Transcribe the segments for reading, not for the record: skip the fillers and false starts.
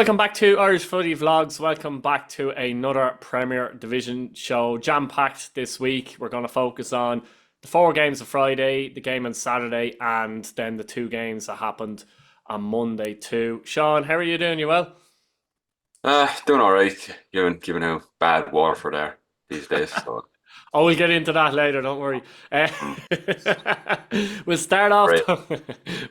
Welcome back to Irish Footy Vlogs. Welcome back to another Premier Division show. Jam-packed this week. We're going to focus on the four games of Friday, the game on Saturday, and then the two games that happened on Monday too. Sean, how are you doing? You well? Doing all right, given how bad Waterford are these days. So, Oh, we'll get into that later. Don't worry. Uh, mm, we'll start off. great.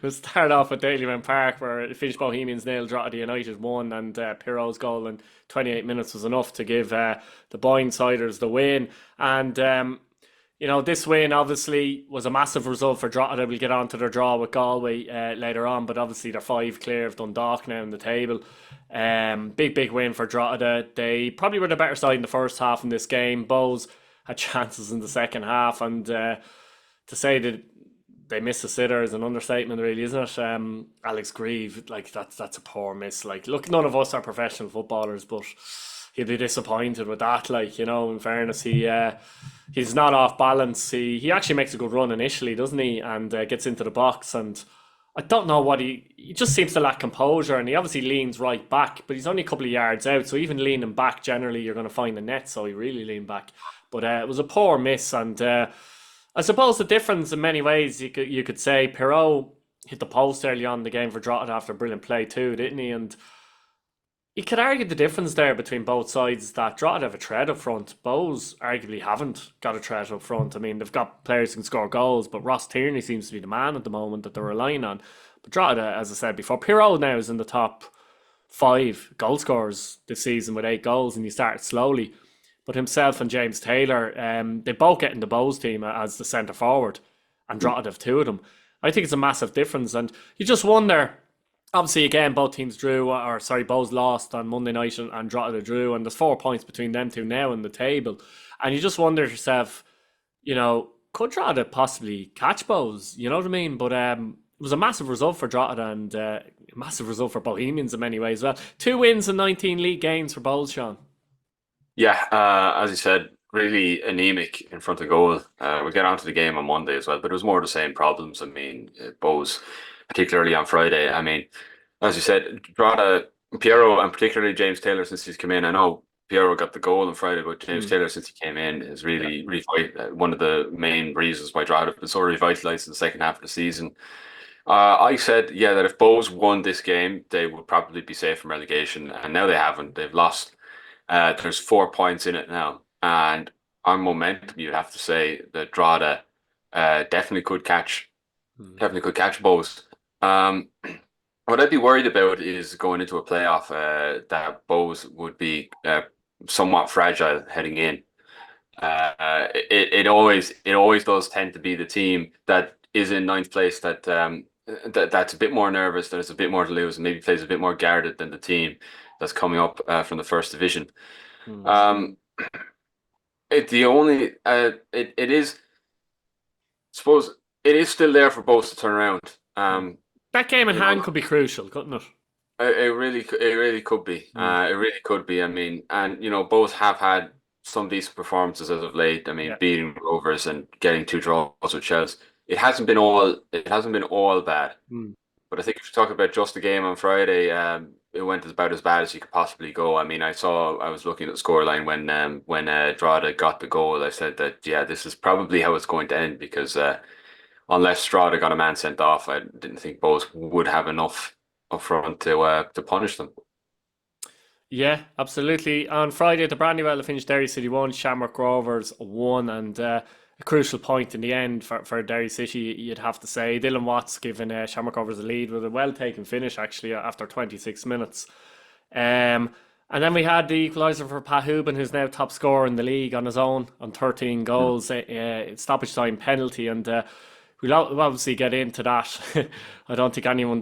We'll start off at Dalymount Park, where it finished Bohemians nil, Drogheda United won, and Piro's goal in 28 minutes was enough to give the Boynesiders the win. And this win obviously was a massive result for Drogheda. We'll get on to their draw with Galway later on, but obviously they're five clear of Dundalk now in the table. Big win for Drogheda. They probably were the better side in the first half in this game. Bohs had chances in the second half, and to say that they missed a sitter is an understatement, really, isn't it? Alex Grieve, like that's a poor miss. Like, look, none of us are professional footballers, but he'll be disappointed with that. Like, in fairness, he's not off balance. He actually makes a good run initially, doesn't he? And gets into the box, and I don't know what he just seems to lack composure, and he obviously leans right back, but he's only a couple of yards out. So even leaning back, generally you're going to find the net. So he really leaned back, but it was a poor miss, and I suppose the difference in many ways you could say Pirot hit the post early on in the game for Drogheda after a brilliant play too, didn't he? And you could argue the difference there between both sides that Drogheda have a threat up front. Bohs arguably haven't got a threat up front. I mean, they've got players who can score goals, but Ross Tierney seems to be the man at the moment that they're relying on. But Drogheda, as I said before, Pirot now is in the top five goal scorers this season with 8 goals, and he started slowly. But himself and James Taylor, they both get in the Bohs team as the centre forward, and Drogheda have two of them. I think it's a massive difference, and you just wonder. Obviously, again, both teams drew, or sorry, Bohs lost on Monday night, and Drogheda drew, and there's 4 points between them two now in the table. And you just wonder to yourself, could Drogheda possibly catch Bohs? You know what I mean? But it was a massive result for Drogheda, and a massive result for Bohemians in many ways. Well, 2 wins and 19 league games for Bohs, Sean. Yeah, as you said, really anemic in front of goal. We get onto the game on Monday as well, but it was more of the same problems. I mean, Bohs, particularly on Friday. I mean, as you said, Drogheda, Piero, and particularly James Taylor since he's come in. I know Piero got the goal on Friday, but James Mm, Taylor since he came in is yeah. really, one of the main reasons why Drogheda have been so revitalised in the second half of the season. I said, yeah, that if Bohs won this game, they would probably be safe from relegation, and now they haven't. They've lost. There's 4 points in it now, and on momentum, you'd have to say that Drogheda definitely could Mm. Bohs. Um, what I'd be worried about is going into a playoff that Bohs would be somewhat fragile heading in. It always does tend to be the team that is in ninth place that's a bit more nervous, that has a bit more to lose, and maybe plays a bit more guarded than the team that's coming up from the first division. Mm. Um, it is, suppose it is still there for both to turn around. Mm. That game in You hand know, could be crucial, couldn't it? it really could be. Mm. It really could be. I mean, and both have had some decent performances as of late. I mean, Yeah. beating Rovers and getting two draws with Chelsea. It hasn't been all bad. Mm. But I think if you talk about just the game on Friday, it went about as bad as you could possibly go. I mean, I was looking at the scoreline when Drogheda got the goal. I said that yeah, this is probably how it's going to end because unless Drogheda got a man sent off, I didn't think Bohs would have enough up front to punish them. Yeah, absolutely. On Friday, the Brandywell finished Derry City 1, Shamrock Rovers 1, and a crucial point in the end for Derry City, you'd have to say. Dylan Watts giving Shamrock Rovers a lead with a well taken finish, actually, after 26 minutes. Um, and then we had the equaliser for Pat Hooban, who's now top scorer in the league on his own, on 13 Mm. goals, stoppage time penalty, and we'll obviously get into that. I don't think anyone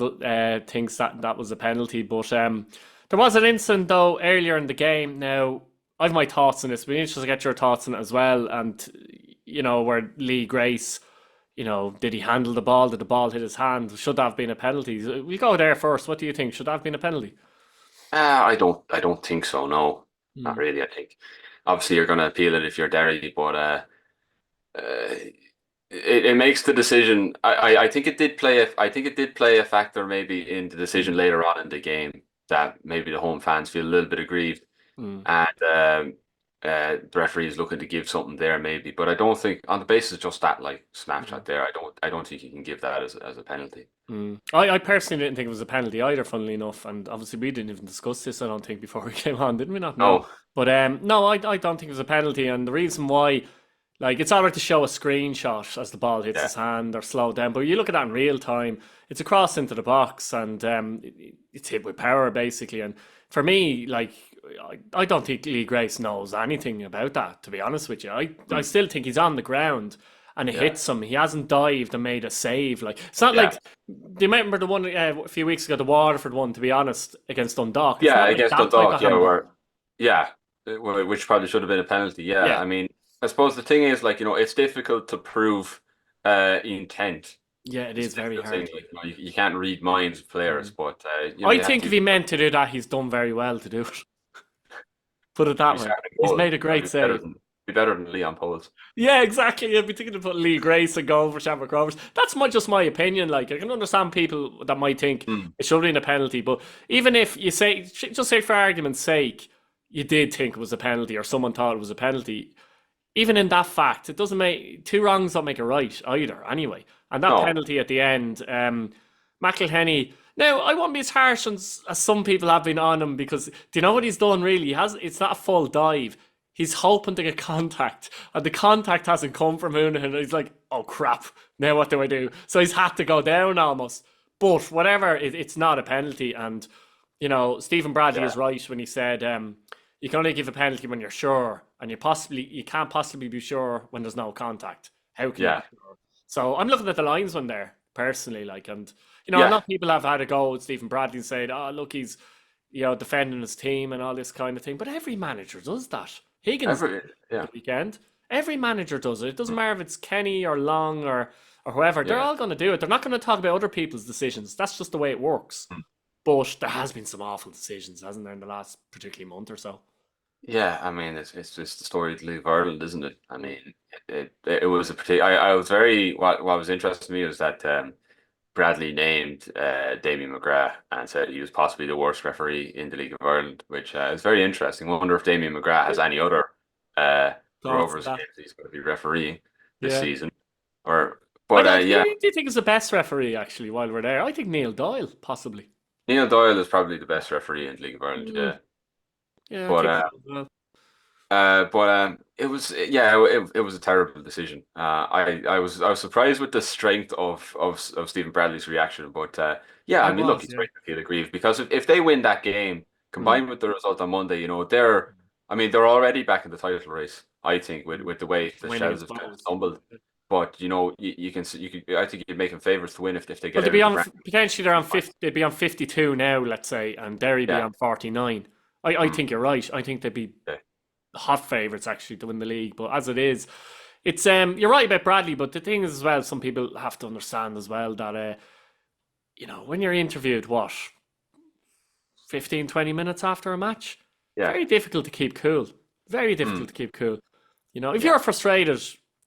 thinks that that was a penalty, but there was an incident though earlier in the game. Now, I've my thoughts on this. We're interested to get your thoughts on it as well. And where Lee Grace, did he handle the ball? Did the ball hit his hand? Should that have been a penalty? We'll go there first. What do you think? Should that have been a penalty? I don't think so. No, not Hmm. really. I think obviously you're going to appeal it if you're Derry, but uh, it makes the decision. I think it did play. I think it did play a factor maybe in the Hmm. decision later on in the game that maybe the home fans feel a little bit aggrieved, Mm. and the referee is looking to give something there maybe. But I don't think on the basis of just that like Mm. snapshot there, I don't think you can give that as a penalty. Mm. I personally didn't think it was a penalty either, funnily enough, and obviously we didn't even discuss this, I don't think, before we came on, didn't we not? No. No, But no, I don't think it was a penalty, and the reason why, like, it's all right to show a screenshot as the ball hits yeah, his hand or slow down, but you look at that in real time, it's a cross into the box, and it's hit with power, basically, and for me, like, I don't think Lee Grace knows anything about that, to be honest with you. I mm, still think he's on the ground and it yeah, hits him. He hasn't dived and made a save. Like it's not yeah, like, do you remember the one a few weeks ago, the Waterford one? To be honest, against Dundalk, it's yeah. not like Against that type Dundalk, of yeah, handball. yeah, which probably should have been a penalty. Yeah, Yeah, I mean, I suppose the thing is like it's difficult to prove intent. yeah, it It's is a very difficult thing. hard. Like, you can't read minds of players, Mm. but I you have think if to he meant to do that, he's done very well to do it. Put it be that way. starting He's goal. made a great save. Be better than Leon Poles. Yeah, exactly. I'd be thinking to put Lee Grace a goal for Shamrock Rovers. That's just my opinion. Like I can understand people that might think Mm. it should have been a penalty, but even if you say, just say for argument's sake, you did think it was a penalty or someone thought it was a penalty. Even in that fact, it doesn't make two wrongs don't make a right either. Anyway, and that No, penalty at the end, McElhenney. Now I won't be as harsh as some people have been on him because do you know what he's done? Really, he has. It's not a full dive. He's hoping to get contact, and the contact hasn't come from Hoonan. And he's like, "Oh crap! Now what do I do?" So he's had to go down almost. But whatever, it's not a penalty. And Stephen Bradley yeah, is right when he said you can only give a penalty when you're sure, and you can't possibly be sure when there's no contact. How can you yeah, be sure? So I'm looking at the linesman there personally, like, and a yeah. lot of people have had a go with Stephen Bradley and said, "Oh, look, he's defending his team and all this kind of thing." But every manager does that. Higgins did Every it yeah, the weekend. Every manager does it. It doesn't matter if it's Kenny or Long or whoever. They're yeah. all going to do it. They're not going to talk about other people's decisions. That's just the way it works. Mm. But there has been some awful decisions, hasn't there, in the last particularly month or so? Yeah, I mean, it's just the story of League of Ireland, isn't it? I Mm. mean, it was a particular. I was very what was interesting to me was that Bradley named Damien McGrath and said he was possibly the worst referee in the League of Ireland, which is very interesting. I wonder if Damien McGrath has any other Thoughts on Rovers that? games he's going to be refereeing this Yeah. season, or I but don't. yeah, Who do you think is the best referee actually? While we're there, I think Neil Doyle possibly. Neil Doyle is probably the best referee in the League of Ireland. Mm, Yeah, yeah, I but think so as well. it was yeah, it was a terrible decision. I was surprised with the strength of Stephen Bradley's reaction, but yeah, I I mean, look, was, he's yeah. right to feel aggrieved because if they win that game, Mm. combined with the result on Monday, I mean, they're already back in the title race. I think with the way the Win Shells against have kind of Bohs. stumbled, but you can you could I think you'd make them favourites to win if they Well, get they'd out be of the on bracket. potentially they're on 50. They'd be on 52 now, let's say, and Derry be Yeah, on 49. I mm, think you're right. I think they'd be yeah, hot favourites actually to win the league. But as it is, it's you're right about Bradley. But the thing is as well, some people have to understand as well that when you're interviewed, what 15, 20 minutes after a match, yeah, very difficult to keep cool. Very mm, difficult to keep cool. If yeah, you're frustrated,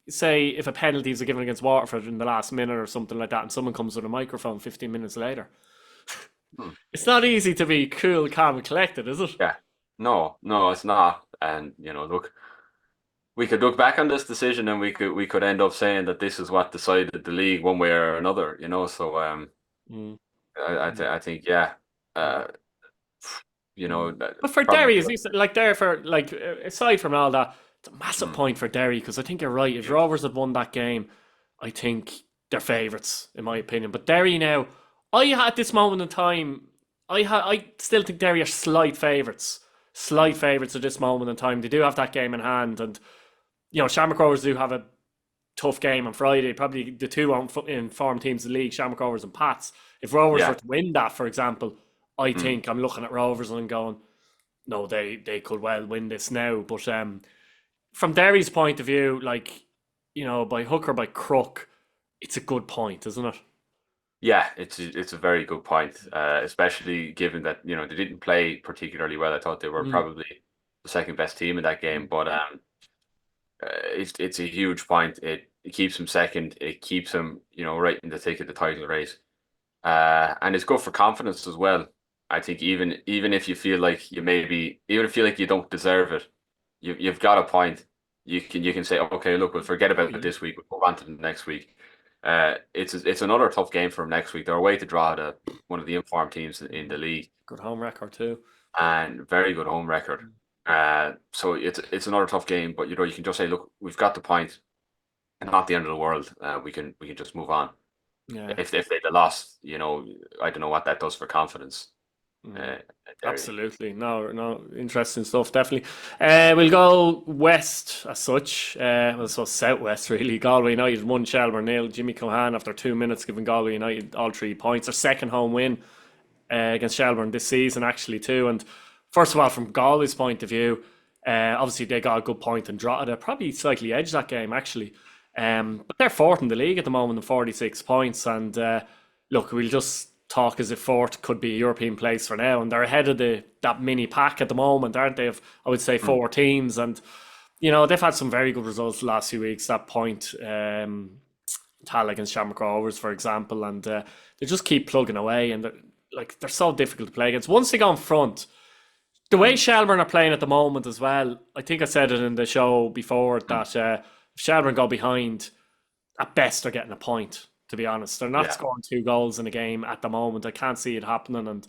say if a penalty is given against Waterford in the last minute or something like that, and someone comes with a microphone 15 minutes later, mm, it's not easy to be cool, calm, and collected, is it? yeah. No, no, it's not. And look. We could look back on this decision and we could end up saying that this is what decided the league one way or another, So Mm, I think yeah, uh, mm. that But for probably Derry, is this like there for like aside from all that, it's a massive mm, point for Derry because I think you're right. If yeah, Rovers had won that game, I think they're favourites in my opinion. But Derry now, at this moment in time, I still think Derry are slight favourites at this moment in time. They do have that game in hand, and Shamrock Rovers do have a tough game on Friday. Probably the two informed teams in the league, Shamrock Rovers and Pats. If Rovers were yeah, to win that, for example, I mm, think I'm looking at Rovers and going, no, they could well win this now. But from Derry's point of view, like by hook or by crook, it's a good point, isn't it? yeah. It's a very good point, especially given that they didn't play particularly well. I thought they were Mm, probably the second best team in that game, mm, but it's a huge point. It keeps them second. It keeps them right in the thick of the title race. And it's good for confidence as well. I think even if you feel like even if you feel like you don't deserve it, you've got a point. You can say, okay, look, we'll forget Oh about yeah, this week. We'll move on to the next week. It's another tough game for them next week. They're away to Drogheda, one of the informed teams in the league, good home record too. and very good home record. So it's another tough game, but you can just say, look, we've got the point, and not the end of the world. We can just move on. Yeah. If they'd have lost, I don't know what that does for confidence. Mm. At Derry. Absolutely. No, no, interesting stuff, definitely. We'll go west as such. Well, so southwest, really. Galway United won, Shelbourne nil. Jimmy Cohan, after 2 minutes, giving Galway United all 3 points. Their second home win against Shelbourne this season, actually, too. And first of all, from Galway's point of view, obviously they got a good point in Drogheda. Probably slightly edged that game, actually. But they're fourth in the league at the moment with 46 points. And look, we'll just talk as if fourth could be a European place for now. And they're ahead of that mini pack at the moment, aren't they? Of, I would say, Mm. four teams. And, they've had some very good results the last few weeks. That point, Tal against Shamrock Rovers, for example. And they just keep plugging away. And they're so difficult to play against. Once they go in front, the way Mm. Shelbourne are playing at the moment as well, I think I said it in the show before Mm. that if Shelbourne go behind, at best they're getting a point, to be honest. They're not Yeah. scoring 2 goals in a game at the moment. I can't see it happening. And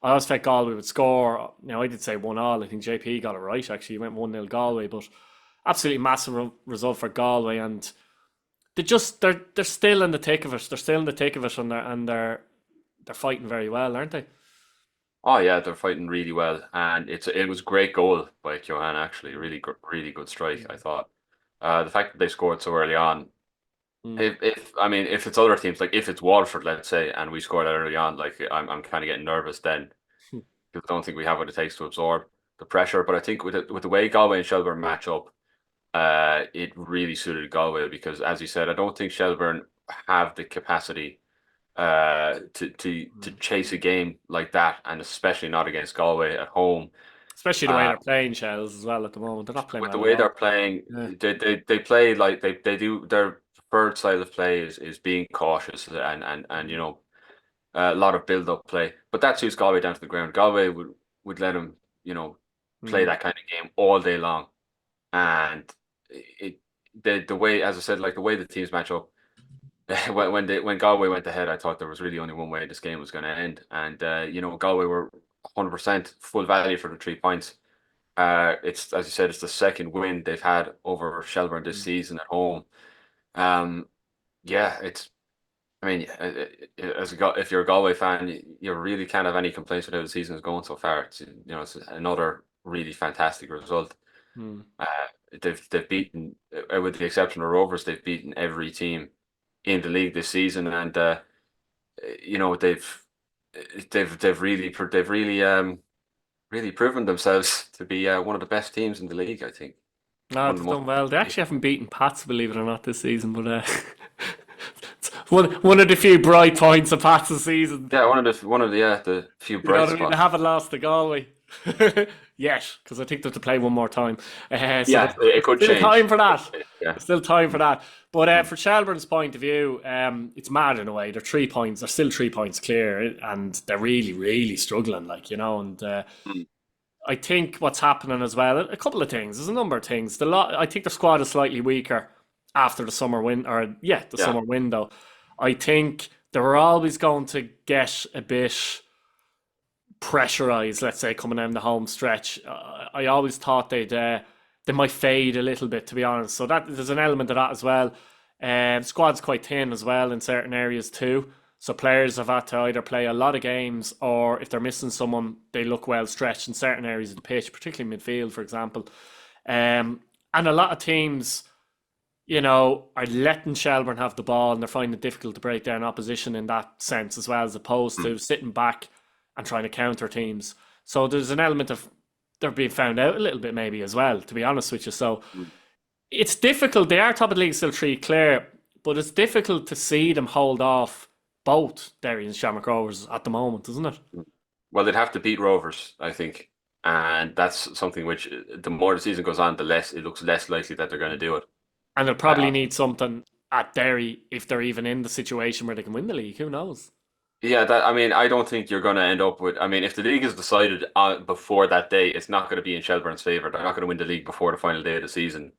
I always thought Galway would score. I did say 1-1. I think JP got it right, actually. He went 1-0 Galway, but absolutely massive result for Galway. And they're still in the thick of it. They're still in the thick of it, and they're fighting very well, aren't they? Oh yeah, they're fighting really well, and it was a great goal by Johan. Actually, really good strike. I thought. The fact that they scored so early on. Mm. If it's other teams, like if it's Waterford, let's say, and we scored early on, like I'm kind of getting nervous then because I don't think we have what it takes to absorb the pressure. But I think with the way Galway and Shelbourne match up, it really suited Galway because, as you said, I don't think Shelbourne have the capacity to chase a game like that, and especially not against Galway at home. Especially the way Uh, they're playing Shells as well at the moment. They're not playing with the well at way they're all. playing, Yeah. they play like they do. Their preferred style of play is being cautious and a lot of build up play. But that suits Galway down to the ground. Galway would let them play Mm. that kind of game all day long, and it the way, as I said, like the way the teams match up. When Galway went ahead, I thought there was really only one way this game was going to end, and Galway were 100% full value for the 3 points. It's, as you said, it's the second win they've had over Shelbourne this Mm. season at home. Um, yeah, I mean, if you're a Galway fan, you really can't have any complaints with how the season is going so far. It's another really fantastic result. Mm. Uh, they've beaten, with the exception of Rovers, they've beaten every team in the league this season, and you know they've really proven themselves to be one of the best teams in the league. I think No, one of the they've most. done well. They actually haven't beaten Pats, believe it or not, this season. But it's one of the few bright points of Pats' season. Yeah, the few You know bright what I mean? They spots. haven't lost to Galway yet, because I think they have to play one more time. So Yeah, it could there's still time change. for that. Yeah. There's still time for that. But Mm. for Shelbourne's point of view, it's mad in a way. They're 3 points. They're still 3 points clear, and they're really, really struggling. And Mm. I think what's happening as well, a couple of things. There's a number of things. I think the squad is slightly weaker after the summer win, or yeah, the Yeah. summer window. I think they were always going to get a bit pressurized, let's say, coming down the home stretch. I always thought they might fade a little bit, to be honest. So that there's an element of that as well. Squad's quite thin as well in certain areas too. So players have had to either play a lot of games, or if they're missing someone, they look well stretched in certain areas of the pitch, particularly midfield, for example. And a lot of teams, are letting Shelbourne have the ball, and they're finding it difficult to break down opposition in that sense as well, as opposed Mm. to sitting back and trying to counter teams. So there's an element of they're being found out a little bit maybe as well, to be honest with you. So Mm. it's difficult. They are top of the league, still three clear, but it's difficult to see them hold off both Derry and Shamrock Rovers at the moment, isn't it? Mm. Well, they'd have to beat Rovers, I think, and that's something which, the more the season goes on, the less it looks less likely that they're going to do it. And they'll probably Uh, need something at Derry if they're even in the situation where they can win the league. Who knows? Yeah, that I mean, I don't think you're going to end up with. I mean, if the league is decided before that day, it's not going to be in Shelbourne's favour. They're not going to win the league before the final day of the season,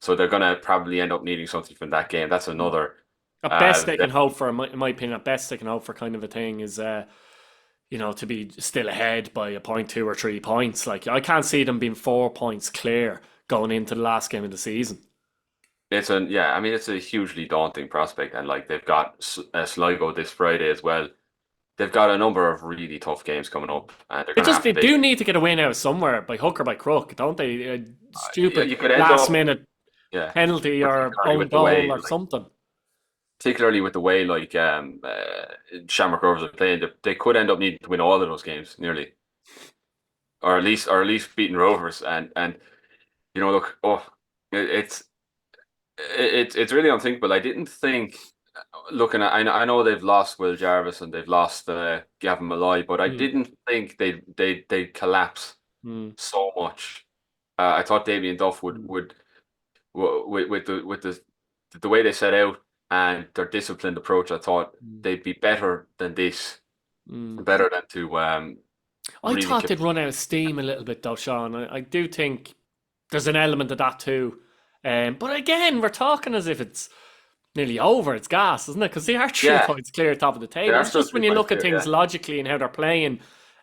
so they're going to probably end up needing something from that game. That's another. At best, they That- can hope for, in my opinion, at best they can hope for kind of a thing is, to be still ahead by a point, 2 or 3 points. Like I can't see them being 4 points clear going into the last game of the season. it's a yeah. I mean, it's a hugely daunting prospect, and like they've got Sligo this Friday as well. They've got a number of really tough games coming up, and they're They going to just have to they do basically. need to get a win out somewhere by hook or by crook, don't they? A Yeah, stupid you could end last up minute yeah, penalty or particularly own with the goal way or something. like Shamrock Rovers are playing, they could end up needing to win all of those games nearly, or at least beating Rovers, and look, it's it's really unthinkable. I didn't think looking at I know they've lost Will Jarvis and they've lost Gavin Malloy, but I Mm, didn't think they'd collapse mm, so much. I thought Damien Duff mm, with the way they set out and their disciplined approach. I thought mm, they'd be better than this, mm. better than to I really. thought they'd run out of steam a little bit though, Sean. I do think there's an element of that too. But again, we're talking as if it's nearly over. It's gas, isn't it? Because they are three Yeah, points clear top of the they table. are It's still just when you 3 points look at clear. things Yeah, logically and how they're playing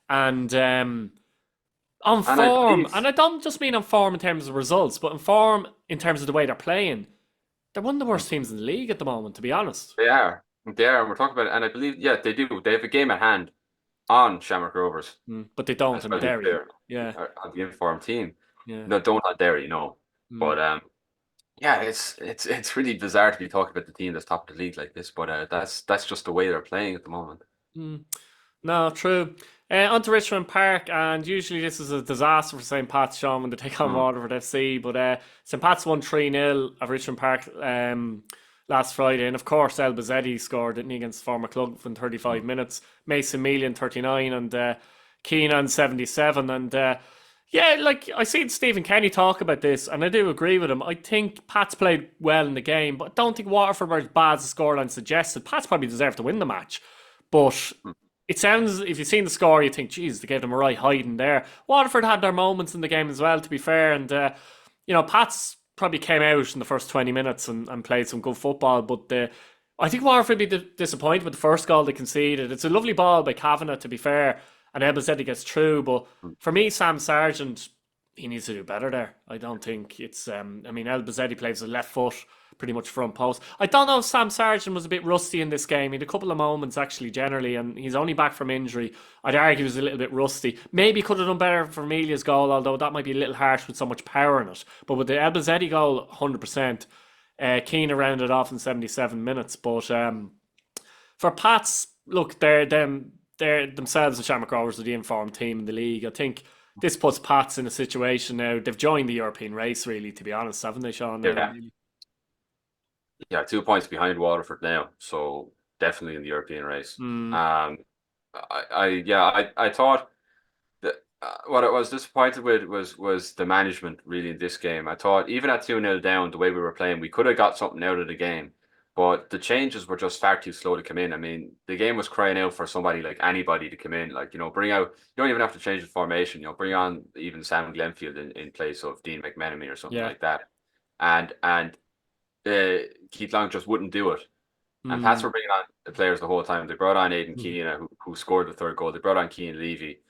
and on and I form, believe and I don't just mean on form in terms of results, but on form in terms of the way they're playing. They're one of the worst teams in the league at the moment, to be honest. they are. They are, and we're talking about it. And I believe, yeah, they do. They have a game at hand on Shamrock Rovers But they don't as in well. To be Derry. fair, Yeah, on the informed team. yeah. No, don't have Derry, no. Mm, But yeah, it's really bizarre to be talking about the team that's top of the league like this. But that's just the way they're playing at the moment. mm. No, true. On to Richmond Park, and usually this is a disaster for St. Pat's, Sean, when they take on Hmm. Waterford FC. But St. Pat's won 3-0 at Richmond Park last Friday. And of course, El Bazzetti scored, didn't he, against former club in 35 minutes. Mason Mealian, 39, and Keenan, 77. And yeah, like I seen Stephen Kenny talk about this, and I do agree with him. I think Pats played well in the game, but I don't think Waterford were as bad as the scoreline suggested. Pats probably deserved to win the match. But it sounds, if you've seen the score, you think, geez, they gave them a right hiding there. Waterford had their moments in the game as well, to be fair. And, Pats probably came out in the first 20 minutes and played some good football. But I think Waterford would be disappointed with the first goal they conceded. It's a lovely ball by Kavanagh, to be fair. And Ebba said he gets through. But for me, Sam Sargent, he needs to do better there. I don't think it's. I mean, El Bazzetti plays a left foot, pretty much front post. I don't know if Sam Sargent was a bit rusty in this game. He had a couple of moments actually, generally, and he's only back from injury. I'd argue he was a little bit rusty. Maybe could have done better for Emilia's goal, although that might be a little harsh with so much power in it. But with the El Bazzetti goal, 100%. Keane rounded off in 77 minutes. But for Pats, look, they're themselves the Shamrock Rovers are the informed team in the league. I think this puts Pats in a situation now. They've joined the European race, really, to be honest, haven't they, Sean? Now, Yeah, really. yeah, 2 points behind Waterford now, so definitely in the European race. Mm, Um, I thought that what I was disappointed with was the management really in this game. I thought even at 2-0 down, the way we were playing, we could have got something out of the game, but the changes were just far too slow to come in. I mean, the game was crying out for somebody like anybody to come in, like bring out. You don't even have to change the formation. Bring on even Sam Glenfield in place of Dean McMenemy or something yeah. like that, and Keith Long just wouldn't do it. And Pats Mm, were bringing on the players the whole time. They brought on Aidan mm, Keane, who scored the third goal. They brought on Keane Levy.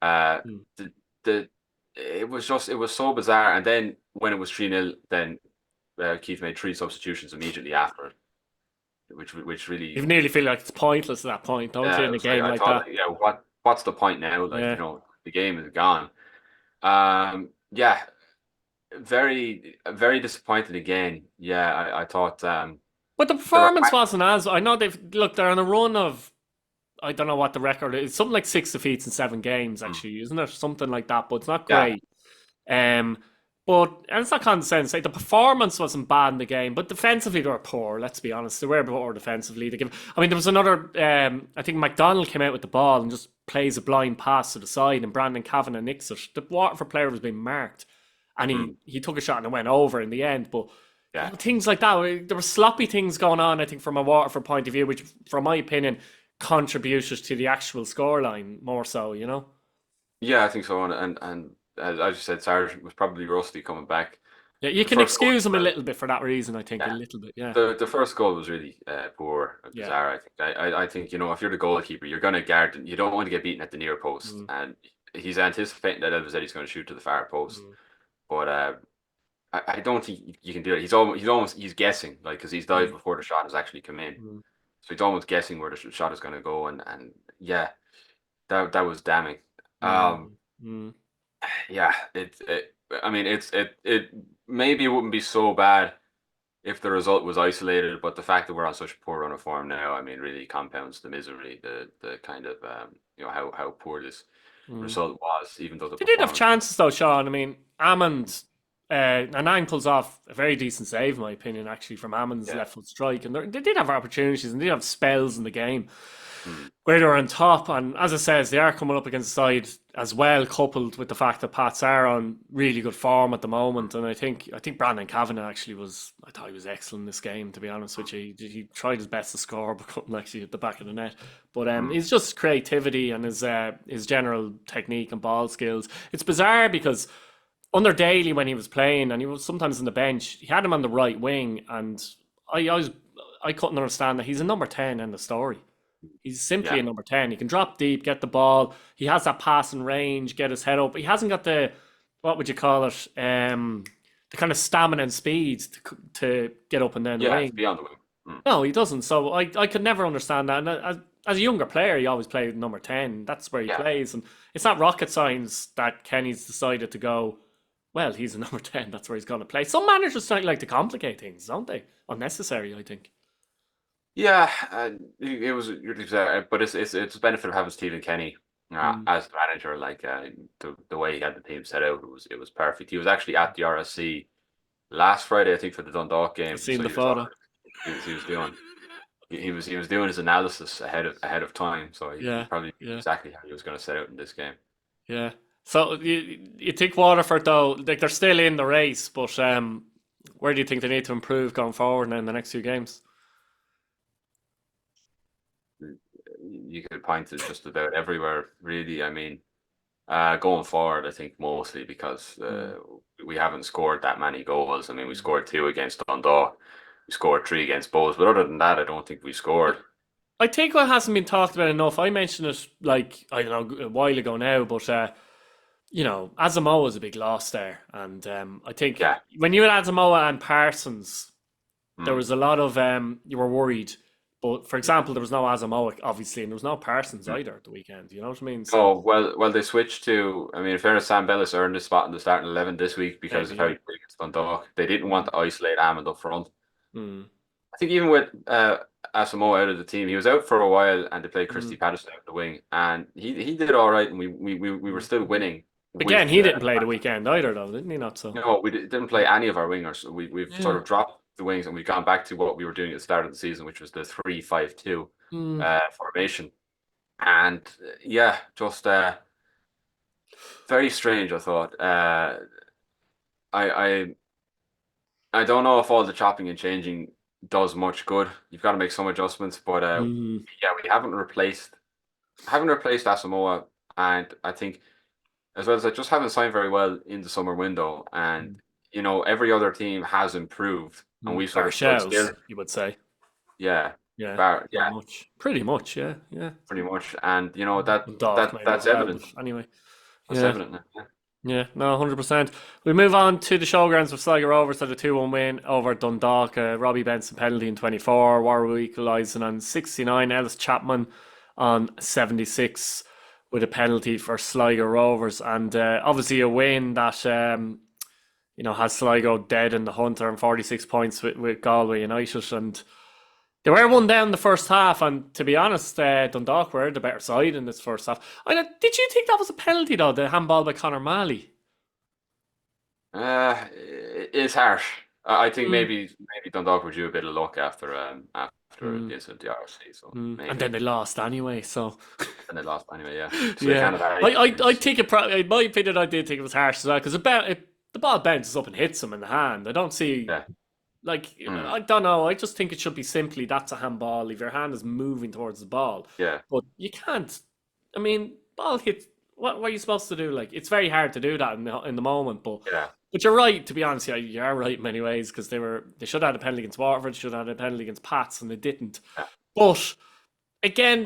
Uh, mm. the, the it was so bizarre. And then when it was 3-0, then Keith made three substitutions immediately after it, which You really nearly feel like it's pointless at that point, don't you, it in a was like game I like thought, that? yeah, what's the point now? Like Yeah. the game is gone. Yeah, very disappointed again. Yeah, I thought But the there were performance wasn't as. I know they're on a run of. I don't know what the record is. Something like 6 defeats in 7 games, actually, isn't it? Something like that, but it's not yeah. great. Um, and it's not condescending to say the performance wasn't bad in the game, but defensively they were poor. Let's be honest, they were poor defensively. I mean, there was another. I think McDonald came out with the ball and just plays a blind pass to the side, and Brandon Kavanagh nicks it. The Waterford player was being marked, and Mm, he took a shot and it went over in the end. But yeah. things like that, there were sloppy things going on. I think from a Waterford point of view, which, from my opinion, contributed to the actual scoreline more so, you know? Yeah, I think so. And as you said, Sargent was probably rusty coming back. Yeah, you The can first goal, excuse him a little bit for that reason, I think, a yeah, little bit, yeah. the first goal was really poor, Yeah. bizarre. I think. I think if you're the goalkeeper, you're going to guard. You don't want to get beaten at the near post, Mm, and he's anticipating that Elvis Eddie's going to shoot to the far post. mm, But I don't think you can do it. He's guessing, like, because he's dived mm, before the shot has actually come in, mm, so he's almost guessing where the shot is going to go, and yeah, that was damning. mm, Um, mm, yeah, I mean, it maybe it wouldn't be so bad if the result was isolated, but the fact that we're on such a poor run of form now, I mean, really compounds the misery. The kind of how poor this mm. result was, even though the They did have performance. chances though, Sean. I mean, Ammond, Anang pulls off a very decent save, in my opinion, actually, from Ammond's Yeah. left foot strike. And they did have opportunities and they did have spells in the game Mm, where they were on top. And as I says, they are coming up against a side as well, coupled with the fact that Pats are on really good form at the moment. And I think Brandon Kavanagh actually I thought he was excellent in this game, to be honest with you. He tried his best to score, but couldn't actually hit the back of the net. But mm, it's just creativity and his general technique and ball skills. It's bizarre because under Daly when he was playing and he was sometimes on the bench, he had him on the right wing, and I couldn't understand that he's a number 10 in the story. He's simply yeah. a number 10. He can drop deep, get the ball. He has that passing range, get his head up. But he hasn't got what would you call it? The kind of stamina and speed to get up and down the Yeah, it's wing. beyond the wing. Mm, No, he doesn't. So I could never understand that. And as a younger player, he always played number 10. That's where he yeah. plays. And it's not rocket science that Kenny's decided to go, well, he's a number 10. That's where he's going to play. Some managers don't like to complicate things, don't they? Unnecessary, I think. Yeah, it was really bizarre, but it's a benefit of having Stephen Kenny Mm. as the manager. Like the way he had the team set out, it was perfect. He was actually at the RSC last Friday, I think, for the Dundalk I've game. seen So the photo. he was doing his analysis ahead of time. So he Yeah, probably knew yeah. exactly how he was going to set out in this game. Yeah. So you think Waterford though, like they're still in the race, but where do you think they need to improve going forward now in the next few games? You could point to just about everywhere, really. I mean, going forward, I think mostly because Mm. we haven't scored that many goals. I mean, we Mm. scored two against Dundalk, we scored three against Bohs, but other than that, I don't think we I, scored. I think what hasn't been talked about enough. I mentioned it like I don't know a while ago now, but Asamoah was a big loss there, and I think Yeah, when you had Asamoah and Parsons, there mm, was a lot of you were worried. But for example, there was no Asamoah, obviously, and there was no Parsons mm. either at the weekend. You know what I mean? So Oh well, they switched to. I mean, in fairness, Sam Bellis earned his spot in the starting 11 this week because maybe, of how yeah. he played against Dundalk. They didn't want Mm, to isolate Ahmed up front. mm, I think even with Asamoah out of the team, he was out for a while, and they played mm, Christy Patterson out the wing, and he did all right, and we were mm. still winning Again, with. he didn't play the weekend either, though, didn't he? Not so. No, we didn't play any of our wingers. We've sort Yeah. of dropped the wings, and we've gone back to what we were doing at the start of the season, which was the 3-5-2 Mm, formation, and yeah, just very strange. I thought. I I I don't know if all the chopping and changing does much good. You've got to make some adjustments, but mm, yeah, we haven't replaced Asamoah, and I think as well as I just haven't signed very well in the summer window, and mm, every other team has improved, and we sort Bar of stood still. shells, you would say. Yeah, Yeah, pretty yeah, much. Pretty much, yeah, yeah. pretty much, and that Dog maybe that's as well, but evident. anyway. That's Yeah, evident now. Yeah. yeah, no, 100%. We move on to the showgrounds with Sligo Rovers at a 2-1 win over Dundalk. Robbie Benson penalty in 24, Warwick equalising on 69, Ellis Chapman on 76 with a penalty for Sligo Rovers. And obviously a win that, has Sligo dead in the hunt on 46 points with Galway United. And they were one down the first half, and to be honest, Dundalk were the better side in this first half. Did you think that was a penalty though? The handball by Conor Malley. It's harsh. I think Mm, maybe Dundalk were due a bit of luck after mm, the incident at the RC, so And then maybe. they lost anyway. So And they lost anyway, yeah. So they yeah, kind of had I think in my opinion, I did think it was harsh as well because the ball bounces up and hits him in the hand. I don't see yeah. Like, Mm, I don't know. I just think it should be simply that's a handball if your hand is moving towards the ball. yeah, But you can't. I mean, ball hits. What are you supposed to do? Like, it's very hard to do that in the moment. yeah, But you're right. To be honest, yeah, you are right in many ways because they should have had a penalty against Waterford, should have had a penalty against Pats, and they didn't. yeah, But again,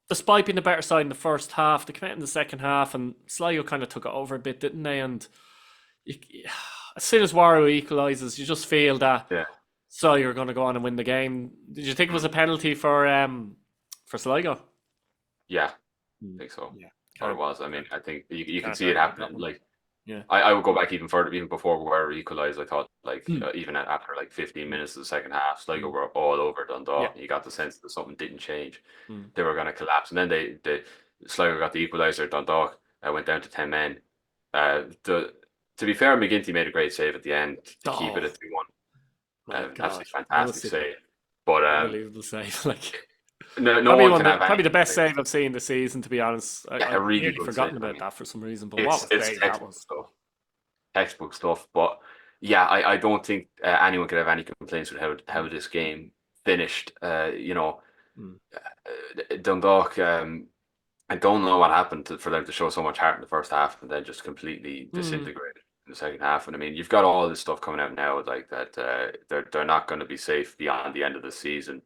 despite being the better side in the first half, they came out in the second half, and Sligo kind of took it over a bit, didn't they? And you, as soon as Warrow equalises, you just feel that yeah. Sligo are going to go on and win the game. Did you think it was Mm, a penalty for Sligo? yeah, I Mm. think so. Yeah, Or it can't was. I mean, I think you can can't see it argue with that happening. one. Like Yeah. I would go back even further, even before Guerrero equalised. I thought like Mm. even after like 15 minutes of the second half, Sligo Mm. were all over Yeah. Dundalk. You got the sense that something didn't change. Mm. They were going to collapse, and then they Sligo got the equaliser. Dundalk went down to 10 men. The To be fair, McGinty made a great save at the end to keep it Oh at 2-1. my God, Absolutely fantastic honestly, save. But unbelievable save. Like no probably one one can of have the, any probably the best complaints. save I've seen this season. To be honest, Yeah, a I'd really nearly good save. forgotten I about mean, that for some reason. But what it's a it's save that textbook was! stuff. Textbook stuff. But yeah, I don't think anyone could have any complaints with how this game finished. Mm. Dundalk. I don't know what happened for them to show so much heart in the first half and then just completely Mm. disintegrate in the second half. And I mean, you've got all this stuff coming out now like that. They're not going to be safe beyond the end of the season,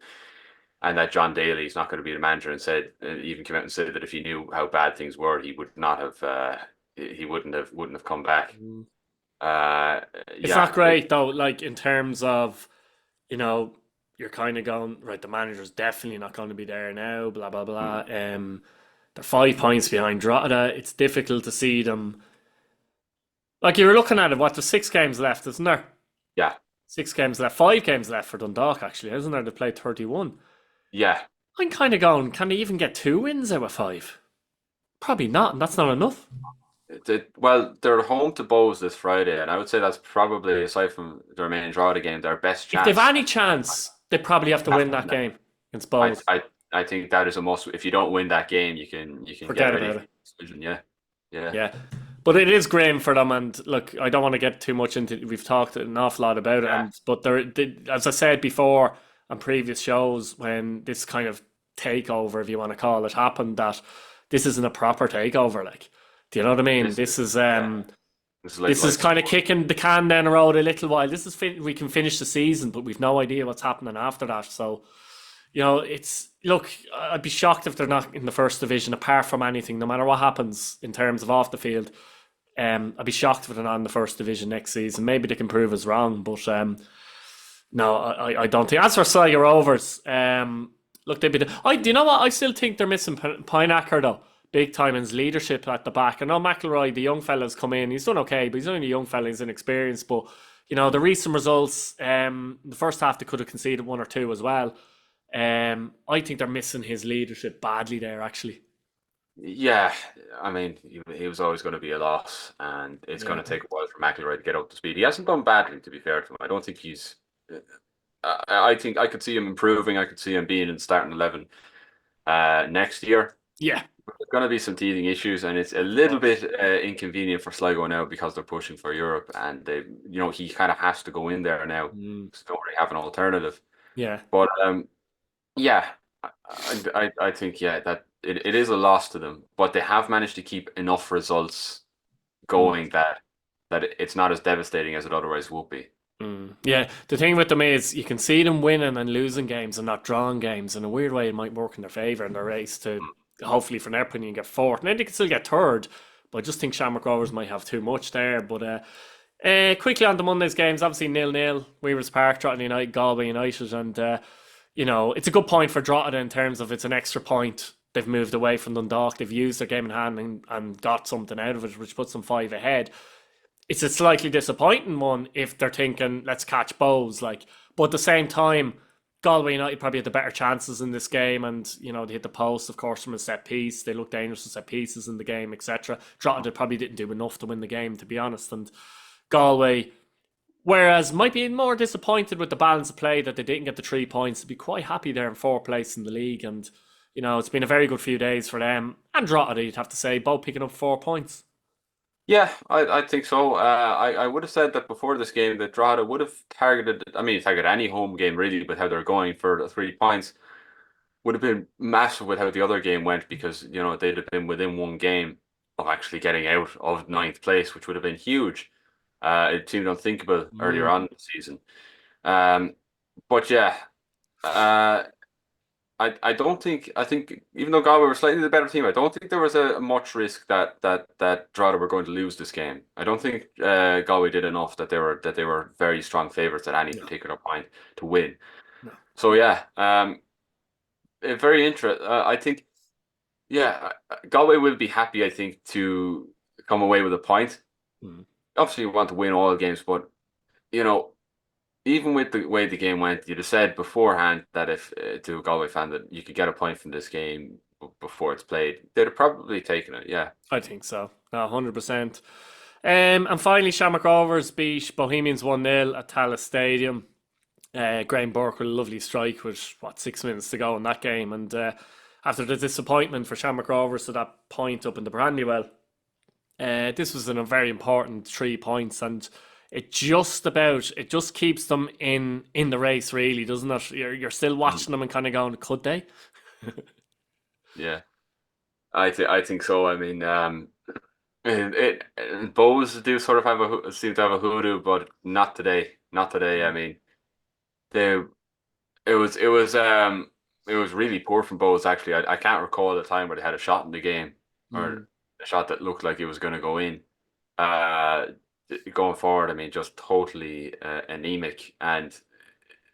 and that John Daly's not going to be the manager. And said even came out and said that if he knew how bad things were, he would not have. He wouldn't have come back. Mm. Uh, It's yeah, not great though. Like in terms of you know, you're kind of going right. The manager's definitely not going to be there now. Blah blah blah. They're 5 points behind Drogheda. It's difficult to see them. Like you were looking at it, what there's 6 games left, isn't there? yeah, 6 games left, 5 games left for Dundalk. Actually, isn't there? They played 31. yeah. I'm kind of going. Can they even get 2 wins out of 5? Probably not, and that's not enough. Well, they're home to Bohs this Friday, and I would say that's probably, aside from the remaining draw of the game, their best If they've chance. any chance, they probably have to Have win to win that that. game against I, both. I, I think that is a must. If you don't win that game, you can get Forget ready about for it. the decision. Yeah, yeah, Yeah. But it is grim for them, and look, I don't want to get too much into. We've talked an awful lot about it, yeah, and but as I said before on previous shows, when this kind of takeover, if you want to call it, happened, that this isn't a proper takeover. Like, do you know what I mean? this This is yeah, this is this is like kind of sport. kicking the can down the road a little while. We can finish the season, but we've no idea what's happening after that. So it's look. I'd be shocked if they're not in the first division, apart from anything, no matter what happens in terms of off the field. I'd be shocked if they're not in the first division next season. Maybe they can prove us wrong, but no, I don't think. As for Sligo Rovers, look, they'd be. Do you know what? I still think they're missing Pineacker though, big time in his leadership at the back. I know McElroy, the young fella's come in. He's done okay, but he's only a young fella. He's inexperienced, but the recent results. The first half they could have conceded 1 or 2 as well. I think they're missing his leadership badly there. Actually, Yeah, I mean, he was always going to be a loss, and it's going yeah. to take a while for McIlroy to get up to speed. He hasn't done badly, to be fair to him. I don't think he's. I think I could see him improving. I could see him being in starting 11 next year. Yeah, There's going to be some teething issues, and it's a of little course. bit inconvenient for Sligo now because they're pushing for Europe, and he kind of has to go in there now. Mm, So don't really have an alternative. yeah. But yeah, I think that it is a loss to them, but they have managed to keep enough results Mm. going that it's not as devastating as it otherwise would be. Yeah, the thing with them is you can see them winning and losing games and not drawing games. In a weird way, it might work in their favour in their race to hopefully, from their opinion, get fourth. And then they can still get third, but I just think Shamrock Rovers might have too much there. But quickly on to Monday's games, obviously 0-0, Weavers Park, Drogheda United, Galway United, and it's a good point for Drogheda in terms of it's an extra point. They've moved away from Dundalk. They've used their game in hand and got something out of it, which puts them 5 ahead. It's a slightly disappointing one if they're thinking let's catch Bohs, but at the same time Galway United probably had the better chances in this game, and they hit the post of course from a set piece. They looked dangerous in set pieces in the game, etc. Drogheda probably didn't do enough to win the game, to be honest, and Galway, whereas might be more disappointed with the balance of play that they didn't get the 3 points, to be quite happy there in 4th place in the league. And it's been a very good few days for them and Drogheda, you'd have to say, both picking up 4 points. Yeah, I think so. I would have said that before this game that Drogheda would have targeted. I mean, targeted any home game really with how they're going for the 3 points would have been massive with how the other game went because they'd have been within one game of actually getting out of ninth place, which would have been huge. It seemed unthinkable earlier Mm, on in the season. Um, but yeah, uh, I don't think I think even though Galway were slightly the better team, I don't think there was a much risk that Drogheda were going to lose this game. I don't think Galway did enough that they were very strong favourites at any no, particular point to win. no. So yeah, very interesting. I think yeah, Galway will be happy. I think to come away with a point. Mm, Obviously, you want to win all games, but you know even with the way the game went, you'd have said beforehand that if to a Galway fan that you could get a point from this game before it's played, they'd have probably taken it. Yeah. I think so. No, 100%. And finally, Shamrock Rovers beat Bohemians 1-0 at Tallaght Stadium. Graham Burke with a lovely strike with, 6 minutes to go in that game. And after the disappointment for Shamrock Rovers to that point up in the Brandywell, this was a very important 3 points. And it just keeps them in the race, really, doesn't it? You're still Mm. watching them and kind of going, could they? Yeah. I think so. I mean, Bohs do sort of have seem to have a hoodoo, but not today. Not today. I mean, they it was it was it was really poor from Bohs actually. I can't recall a time where they had a shot in the game Mm, or a shot that looked like it was going to go in. Uh, Going forward, I mean, just totally anemic. And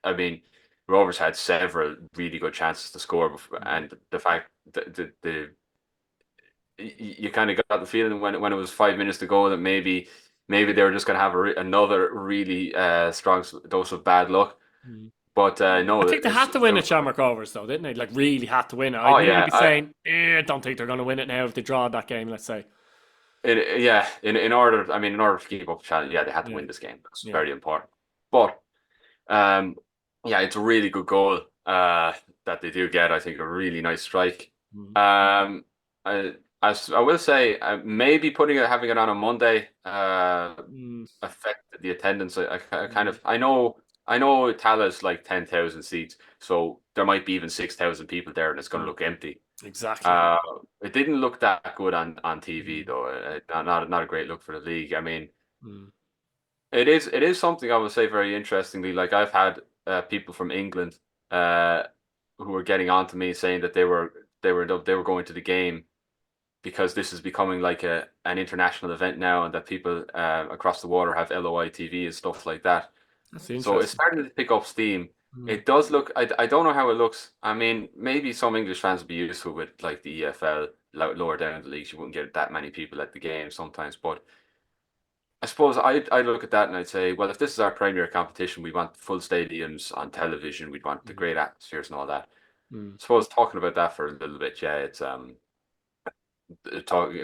I mean, Rovers had several really good chances to score, mm, and the fact that you kind of got the feeling when it was 5 minutes to go that maybe they were just going to have another really strong dose of bad luck. mm. But I no, think they had to win at Shamrock Rovers, though, didn't they? Like, really had to win it. I'd oh nearly yeah, be saying, I don't think they're going to win it now if they draw that game, let's say. yeah, in order, I mean, in order to keep up the challenge, yeah, they had to Yeah, win this game. That's yeah. very important. But um, yeah, it's a really good goal that they do get. I think a really nice strike. Mm, Um, I will say maybe having it on a Monday mm, affected the attendance. I kind mm, of I know Tallah's like 10,000 seats, so there might be even 6,000 people there, and it's going to mm. look empty. Exactly. Uh, it didn't look that good on TV Mm, though. Not a great look for the league. I mean, mm, it is something I would say very interestingly. Like I've had people from England uh, who were getting on to me saying that they were going to the game because this is becoming like an international event now, and that people across the water have LOI TV and stuff like that. that's So it's interesting. starting to pick up steam. Mm, It does look. I don't know how it looks. I mean, maybe some English fans would be used to it with like the EFL lower down in the leagues. You wouldn't get that many people at the game sometimes, but I suppose I look at that and I'd say, well, if this is our premier competition, we want full stadiums on television. We'd want the mm, great atmospheres and all that. mm. I suppose talking about that for a little bit, yeah, it's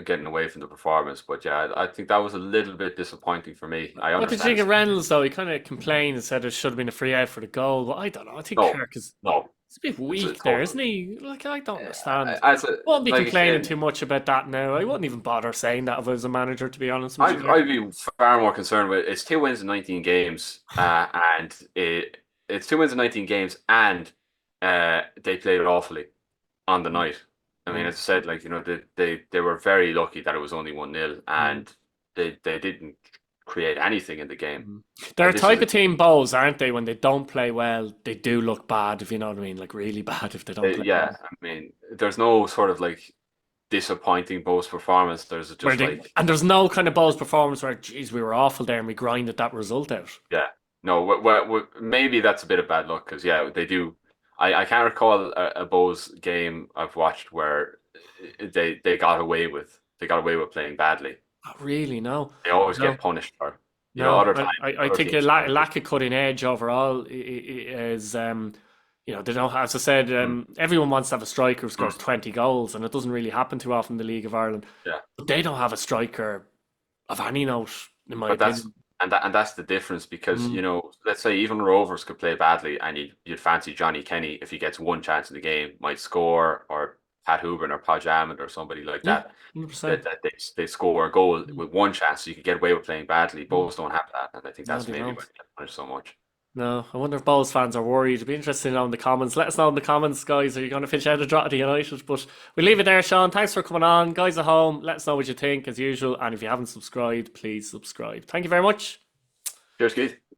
getting away from the performance, but yeah, I think that was a little bit disappointing for me. I What did you understand think of it's Reynolds, though? He kind of complained and said it should have been a free out for the goal. But I don't know. I think no, Kirk is no, he's a bit it's a weak there, total. isn't he? Like, I don't understand. As a I won't be like I complaining said, too much about that now. I wouldn't even bother saying that if I was a manager, to be honest with you I'd, there. I'd be far more concerned with it's 2 wins in 19 games, and it's 2 wins in 19 games, and they played awfully on the Mm, night. I mean, mm, as I said, like they were very lucky that it was only 1-0, mm, and they didn't create anything in the game. mm. They're a And this is type a of team, Bows, aren't they? When they don't play well, they do look bad, if you know what I mean. Like, really bad if they don't play yeah. well. I mean, there's no sort of like disappointing post performance. There's Where just they like and there's no kind of Bows performance where, geez, we were awful there and we grinded that result out. yeah, no. Maybe that's a bit of bad luck because yeah, they do. I can't recall a Bose game I've watched where they got away with playing badly. Not really, no. They always No. get punished for. No, Other I, times, I I other think a teams don't do. lack of cutting edge overall is, they don't, as I said, Mm, everyone wants to have a striker who scores mm, 20 goals, and it doesn't really happen too often in the League of Ireland. yeah. But they don't have a striker of any note, in my But that's opinion. and that's the difference because Mm, let's say even Rovers could play badly and you'd fancy Johnny Kenny if he gets one chance in the game, might score or Pat Hoover or Podge Hammond or somebody like Yeah, that, 100%. that they score a goal with one chance. So you could get away with playing badly. Mm. Both don't have that, and I think No, that's they maybe why don't. they get punished so much. No, I wonder if Bohs fans are worried. It'd be interesting to know in the comments. Let us know in the comments, guys. Are you going to finish out of Drogheda United? But we'll leave it there, Sean. Thanks for coming on. Guys at home, let us know what you think, as usual. And if you haven't subscribed, please subscribe. Thank you very much. Cheers, Keith.